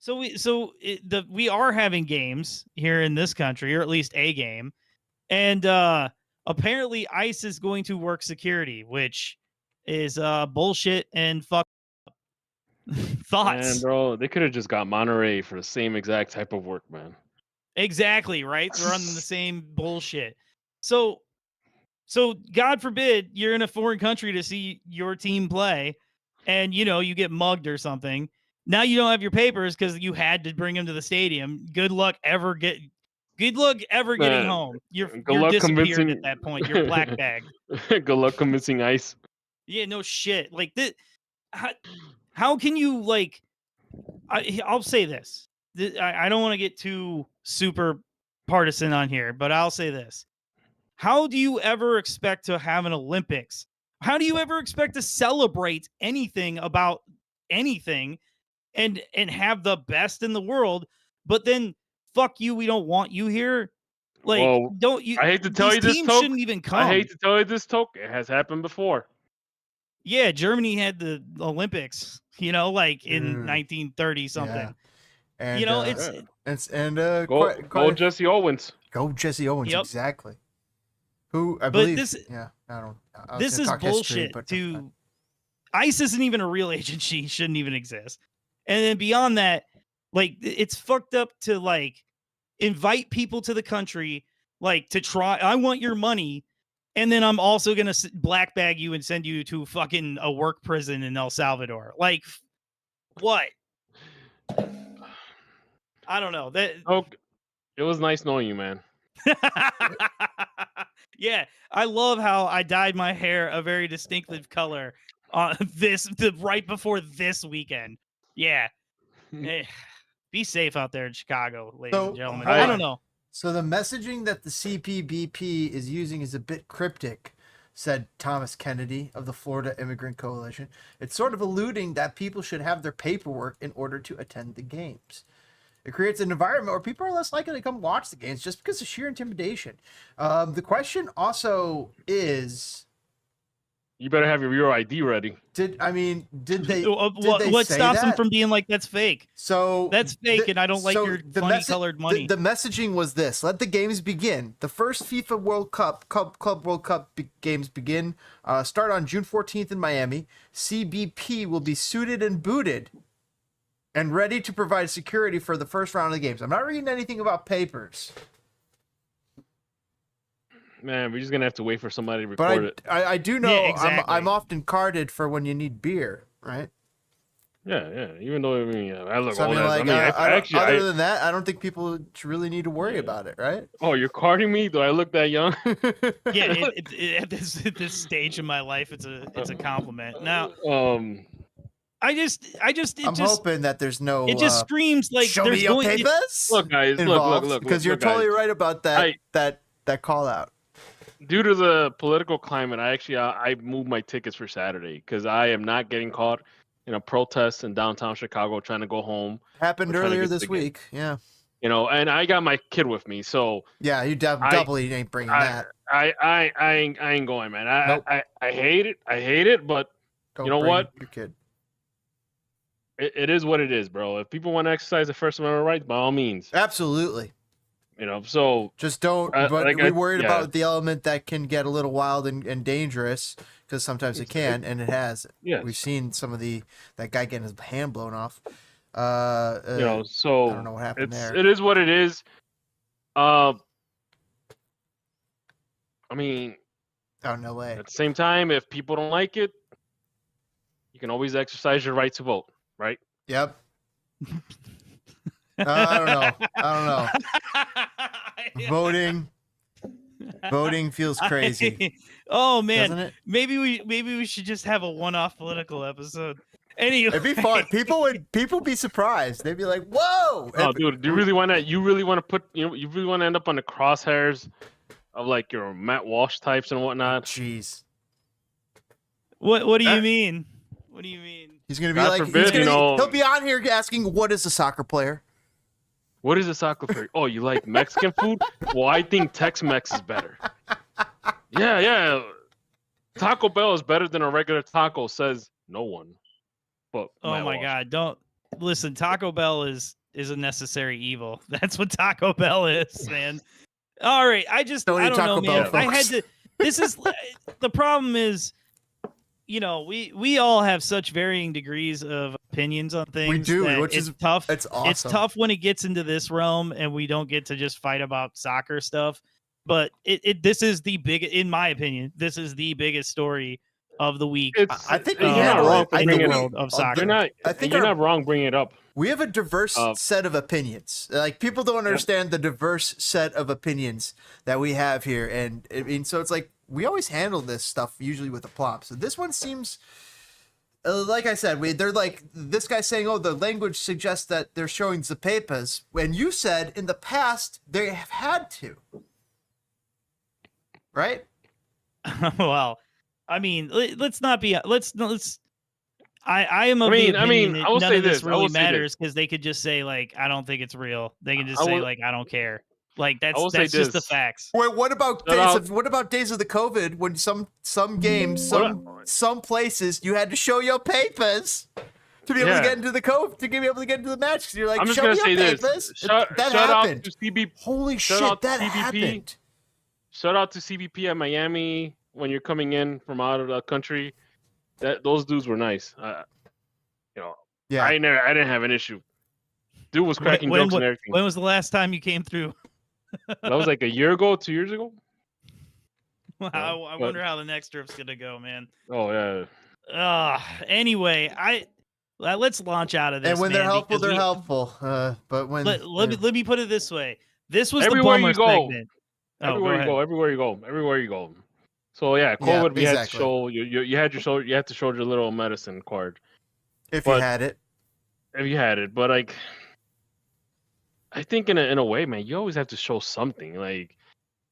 we are having games here in this country, or at least a game, and apparently ICE is going to work security, which is bullshit and fuck. And Thoughts? bro, they could have just got Monterey for the same exact type of work, man. Exactly, right? They're running the same bullshit. So God forbid you're in a foreign country to see your team play, and you get mugged or something. Now you don't have your papers because you had to bring them to the stadium. Good luck ever getting Man, home. good You're luck disappeared at convincing. that point. You're black bagged. Good luck convincing ICE. Yeah, no shit. Like this, how can you like? I'll say this. I don't want to get too super partisan on here, but I'll say this. How do you ever expect to have an Olympics? How do you ever expect to celebrate anything about anything and have the best in the world, but then fuck you, we don't want you here? Like, Well, don't you I hate to tell these you this, teams Toke. shouldn't even I hate come. to tell you this, Toke. It has happened before. Yeah, Germany had the Olympics, like in 1930 something. Yeah. And Go Jesse Owens. Go Jesse Owens, Yep. exactly. Who I believe. This is bullshit. ICE isn't even a real agency; shouldn't even exist. And then beyond that, like it's fucked up to like invite people to the country, like to try. I want your money, and then I'm also gonna black bag you and send you to fucking a work prison in El Salvador. Like, what? I don't know. It was nice knowing you, man. Yeah, I love how I dyed my hair a very distinctive color right before this weekend. Yeah. Be safe out there in Chicago, ladies and gentlemen. I don't know. So the messaging that the CPBP is using is a bit cryptic, said Thomas Kennedy of the Florida Immigrant Coalition. It's sort of alluding that people should have their paperwork in order to attend the games. It creates an environment where people are less likely to come watch the games just because of sheer intimidation. The question also is, you better have your real ID ready. Did they? What stops them from being like, that's fake? So that's fake, and I don't like your funny colored money. The messaging was this: let the games begin. The first FIFA World Cup Club World Cup games begin. Start on June 14th in Miami. CBP will be suited and booted and ready to provide security for the first round of the games. I'm not reading anything about papers. Man, we're just gonna have to wait for somebody to record it. I do know. Yeah, exactly. I'm often carded for when you need beer, right? Yeah. Even though I look so, old. Other than that, I don't think people really need to worry about it, right? Oh, you're carding me? Do I look that young? Yeah, at this stage in my life, it's a compliment. Now, I'm hoping that there's no. It just screams like show me your papers. Look, guys, look, because you're totally right about that. That call out. Due to the political climate, I moved my tickets for Saturday because I am not getting caught in a protest in downtown Chicago trying to go home. Happened earlier this week, yeah. And I got my kid with me, so yeah, you doubly ain't bringing that. I ain't going, man. I hate it, but you know what? Your kid. It is what it is, bro. If people want to exercise the First Amendment rights, by all means, absolutely. So just don't. But we're worried about the element that can get a little wild and dangerous, because sometimes it can, and it has. Yeah, we've seen some of that guy getting his hand blown off. So I don't know what happened there. It is what it is. I mean, out in LA. At the same time, if people don't like it, you can always exercise your right to vote, right? Yep. I don't know. Voting feels crazy. Oh man, doesn't it? Maybe we should just have a one-off political episode. Anyway, it'd be fun. People be surprised. They'd be like, "Whoa!" Oh, dude, do you really want to? You really want to put? You really want to end up on the crosshairs of like your Matt Walsh types and whatnot? Jeez. What do you mean? What do you mean? He's gonna be he'll be on here asking, "What is a soccer player?" What is a soccer player? Oh, you like Mexican food? Well, I think Tex-Mex is better. Yeah. Taco Bell is better than a regular taco, says no one. But oh my God, don't listen, Taco Bell is a necessary evil. That's what Taco Bell is, man. All right, I don't know, man. I had to. This is the problem is, we all have such varying degrees of opinions on things. We do, which is is tough. It's awesome. It's tough when it gets into this realm and we don't get to just fight about soccer stuff. But this is the biggest, in my opinion, this is the biggest story of the week. I think you're not wrong for bringing it up. Of soccer. You're not wrong bringing it up. We have a diverse set of opinions. Like, people don't understand the diverse set of opinions that we have here, and I mean, so it's like we always handle this stuff usually with aplomb. So this one seems, like I said, they're like, this guy saying, "Oh, the language suggests that they're showing the papers," when you said in the past they have had to, right? Well, I mean, let's not be. I am of I the mean, opinion that I will none say of this this. I really will say matters because they could just say like, "I don't think it's real." They can just say like, "I don't care." Like that's just the facts. Wait, what about days of the COVID when some games, some places you had to show your papers to be able to get into the to be able to get into the match? Because you're like, I'm just show gonna me say your this. papers. Shout That out happened. to CBP. Holy shit, that happened. Shout out to CBP at Miami when you're coming in from out of the country. Those dudes were nice. Yeah, I didn't have an issue. Dude was cracking jokes and everything. When was the last time you came through? That was like a year ago, 2 years ago. I wonder how the next trip's gonna go, man. Oh yeah. Anyway, let's launch out of this. And when they're helpful, they're helpful. But when let me put it this way, this was everywhere the bummer you go. segment. Everywhere you go. So yeah, COVID. We had to show you had to show your little medicine card if you had it. But like, I think in a way, man, you always have to show something. Like,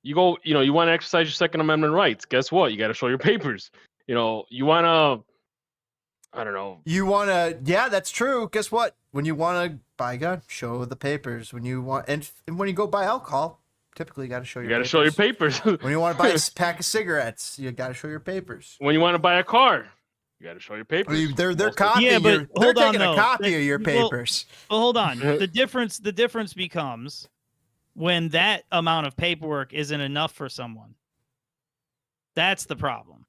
you want to exercise your Second Amendment rights. Guess what? You got to show your papers. You want to. I don't know. You want to. Yeah, that's true. Guess what? When you want to buy a gun, show the papers. When you want and when you go buy alcohol, typically you got to show your. You got to show your papers. When you want to buy a pack of cigarettes, you got to show your papers. When you want to buy a car, you got to show your papers. They're copying. Yeah, but they're taking a copy of your papers. Well, hold on. The difference becomes when that amount of paperwork isn't enough for someone. That's the problem.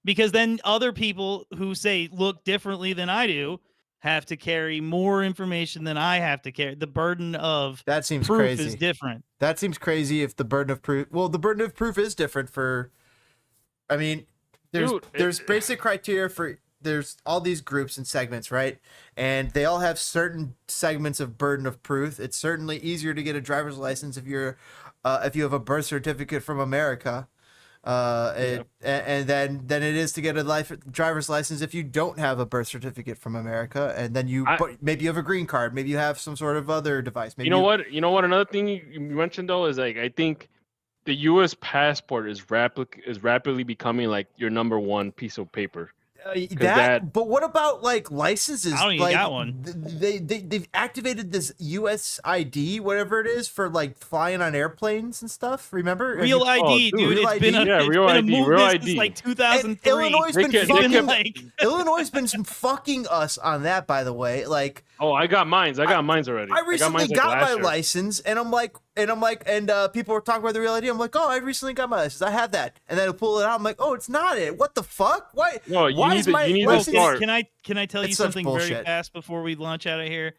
Because then other people who say look differently than I do have to carry more information than I have to carry. The burden of that seems proof crazy. is different. That seems crazy if the burden of proof. Well, the burden of proof is different for. I mean, there's basic criteria for. There's all these groups and segments, right? And they all have certain segments of burden of proof. It's certainly easier to get a driver's license if you have a birth certificate from America. And then it is to get a driver's license if you don't have a birth certificate from America, and then maybe you have a green card, maybe you have some sort of other device. Maybe what another thing you mentioned though is like I think the U.S. passport is rapidly becoming like your number one piece of paper. But what about like licenses? I don't even got one. They've activated this US ID, whatever it is, for like flying on airplanes and stuff. Remember? Real ID, dude. It's been a movement since like 2003. Illinois has been fucking us on that, by the way. Like, oh, I got mines already. I recently got my license, and people were talking about the Real ID. I'm like, oh, I recently got my license. I have that, and then I pull it out. I'm like, oh, it's not it. What the fuck? Why? No, why is my license? Can I tell you something very fast before we launch out of here?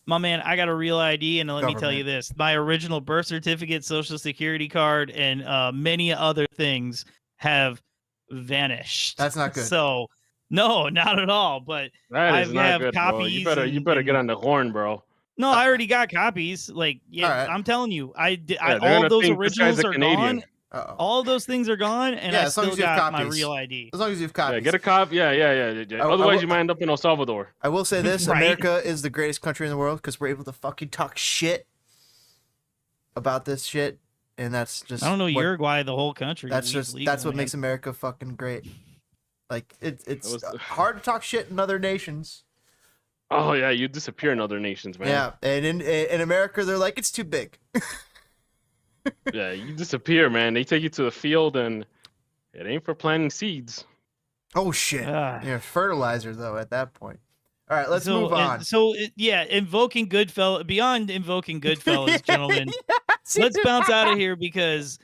My man, I got a Real ID, and let me tell you this. My original birth certificate, social security card, and many other things have vanished. That's not good. So, no, not at all. But I have good, copies. Bro. You better get on the horn, bro. No, I already got copies. Like, yeah, right. I'm telling you, all those originals are gone. Uh-oh. All of those things are gone, and I still got my Real ID. As long as you have copies. Yeah, get a copy. Yeah. Otherwise, you might end up in El Salvador. I will say this: right? America is the greatest country in the world because we're able to fucking talk shit about this shit, and that's just. I don't know Uruguay, the whole country. That's what makes America fucking great. Like it's hard to talk shit in other nations. Oh yeah, you disappear in other nations, man. Yeah, and in America, they're like, it's too big. Yeah, you disappear, man. They take you to the field, and it ain't for planting seeds. Oh shit! Yeah, fertilizer though. At that point, All right, let's move on. Invoking Goodfellas, beyond invoking Goodfellas, gentlemen. Let's bounce out of here because